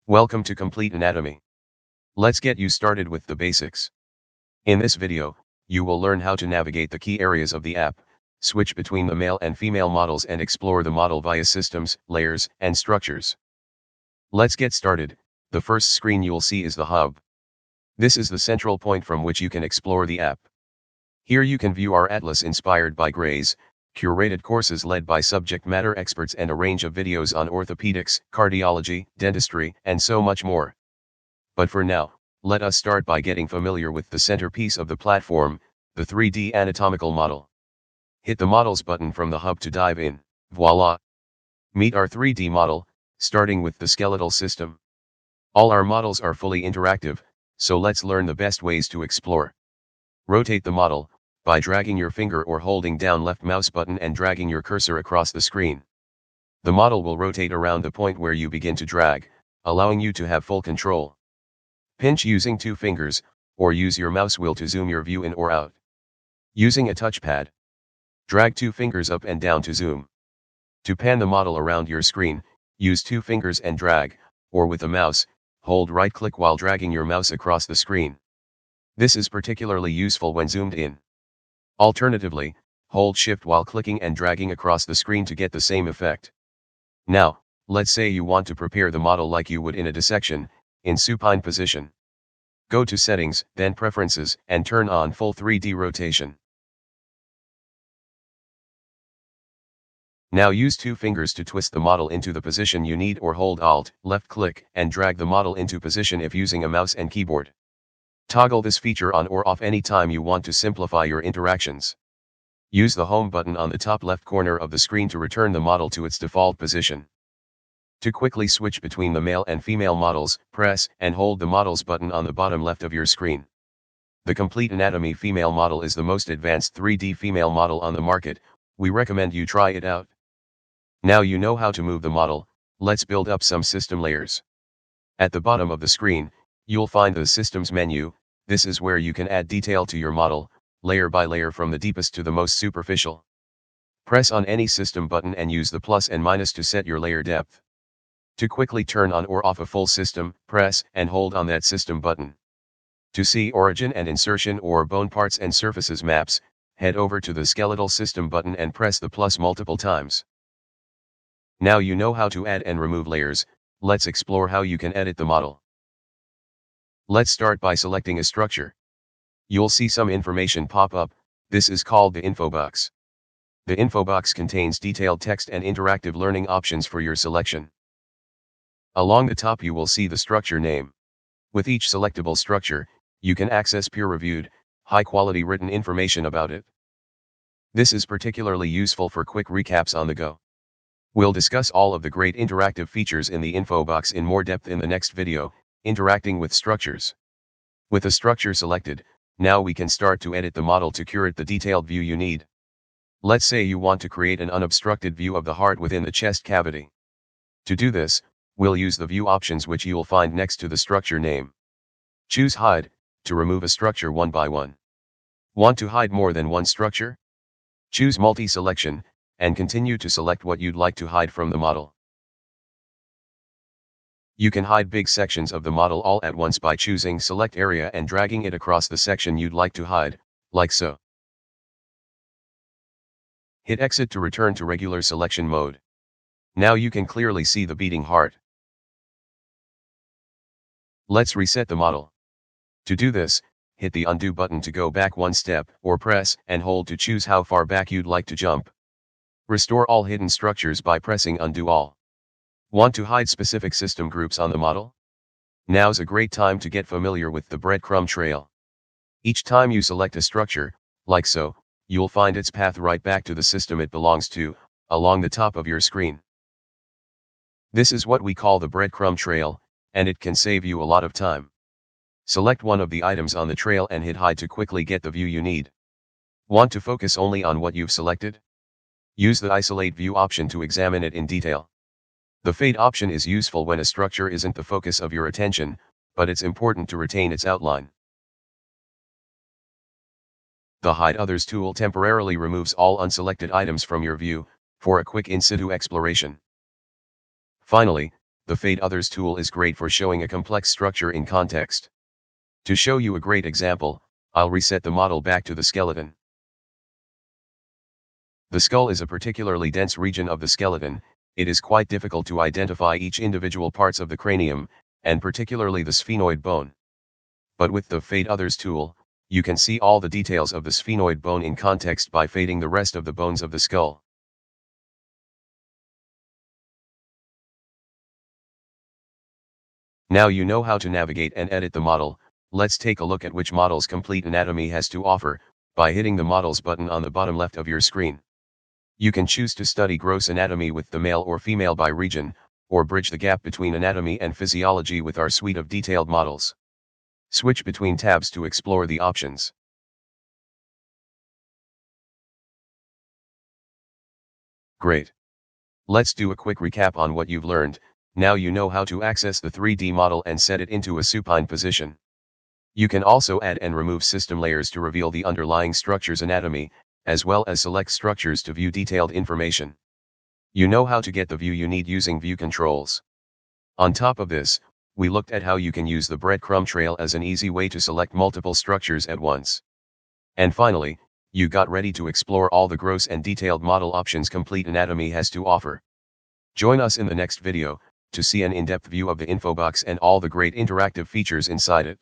Welcome to Complete Anatomy. Let's get you started with the basics. In this video, you will learn how to navigate the key areas of the app, switch between the male and female models and explore the model via systems, layers, and structures. Let's get started. The first screen you'll see is the hub. This is the central point from which you can explore the app. Here you can view our atlas inspired by Gray's, curated courses led by subject matter experts and a range of videos on orthopedics, cardiology, dentistry, and so much more. But for now, let us start by getting familiar with the centerpiece of the platform, the 3D anatomical model. Hit the Models button from the hub to dive in. Voila! Meet our 3D model, starting with the skeletal system. All our models are fully interactive, so let's learn the best ways to explore. Rotate the model by dragging your finger or holding down left mouse button and dragging your cursor across the screen. The model will rotate around the point where you begin to drag, allowing you to have full control. Pinch using 2 fingers, or use your mouse wheel to zoom your view in or out. Using a touchpad, drag 2 fingers up and down to zoom. To pan the model around your screen, use 2 fingers and drag, or with a mouse, hold right-click while dragging your mouse across the screen. This is particularly useful when zoomed in. Alternatively, hold Shift while clicking and dragging across the screen to get the same effect. Now, let's say you want to prepare the model like you would in a dissection, in supine position. Go to Settings, then Preferences, and turn on Full 3D Rotation. Now use 2 fingers to twist the model into the position you need or hold Alt, left-click, and drag the model into position if using a mouse and keyboard. Toggle this feature on or off anytime you want to simplify your interactions. Use the Home button on the top left corner of the screen to return the model to its default position. To quickly switch between the male and female models, press and hold the Models button on the bottom left of your screen. The Complete Anatomy female model is the most advanced 3D female model on the market. We recommend you try it out. Now you know how to move the model, let's build up some system layers. At the bottom of the screen, you'll find the Systems menu. This is where you can add detail to your model, layer by layer from the deepest to the most superficial. Press on any system button and use the plus and minus to set your layer depth. To quickly turn on or off a full system, press and hold on that system button. To see origin and insertion or bone parts and surfaces maps, head over to the skeletal system button and press the plus multiple times. Now you know how to add and remove layers. Let's explore how you can edit the model. Let's start by selecting a structure. You'll see some information pop up. This is called the info box. The info box contains detailed text and interactive learning options for your selection. Along the top you will see the structure name. With each selectable structure, you can access peer-reviewed, high-quality written information about it. This is particularly useful for quick recaps on the go. We'll discuss all of the great interactive features in the info box in more depth in the next video, interacting with structures. With a structure selected, now we can start to edit the model to curate the detailed view you need. Let's say you want to create an unobstructed view of the heart within the chest cavity. To do this, we'll use the view options which you'll find next to the structure name. Choose Hide, to remove a structure one by one. Want to hide more than one structure? Choose Multi-Selection, and continue to select what you'd like to hide from the model. You can hide big sections of the model all at once by choosing Select Area and dragging it across the section you'd like to hide, like so. Hit Exit to return to regular selection mode. Now you can clearly see the beating heart. Let's reset the model. To do this, hit the Undo button to go back one step, or press and hold to choose how far back you'd like to jump. Restore all hidden structures by pressing Undo All. Want to hide specific system groups on the model? Now's a great time to get familiar with the breadcrumb trail. Each time you select a structure, like so, you'll find its path right back to the system it belongs to, along the top of your screen. This is what we call the breadcrumb trail, and it can save you a lot of time. Select one of the items on the trail and hit Hide to quickly get the view you need. Want to focus only on what you've selected? Use the Isolate View option to examine it in detail. The Fade option is useful when a structure isn't the focus of your attention, but it's important to retain its outline. The Hide Others tool temporarily removes all unselected items from your view, for a quick in situ exploration. Finally, the Fade Others tool is great for showing a complex structure in context. To show you a great example, I'll reset the model back to the skeleton. The skull is a particularly dense region of the skeleton. It is quite difficult to identify each individual parts of the cranium, and particularly the sphenoid bone. But with the Fade Others tool, you can see all the details of the sphenoid bone in context by fading the rest of the bones of the skull. Now you know how to navigate and edit the model. Let's take a look at which model's complete anatomy has to offer, by hitting the models button on the bottom left of your screen. You can choose to study gross anatomy with the male or female by region, or bridge the gap between anatomy and physiology with our suite of detailed models. Switch between tabs to explore the options. Great. Let's do a quick recap on what you've learned. Now you know how to access the 3D model and set it into a supine position. You can also add and remove system layers to reveal the underlying structure's anatomy, as well as select structures to view detailed information. You know how to get the view you need using view controls. On top of this, we looked at how you can use the breadcrumb trail as an easy way to select multiple structures at once. And finally, you got ready to explore all the gross and detailed model options Complete Anatomy has to offer. Join us in the next video, to see an in-depth view of the info box and all the great interactive features inside it.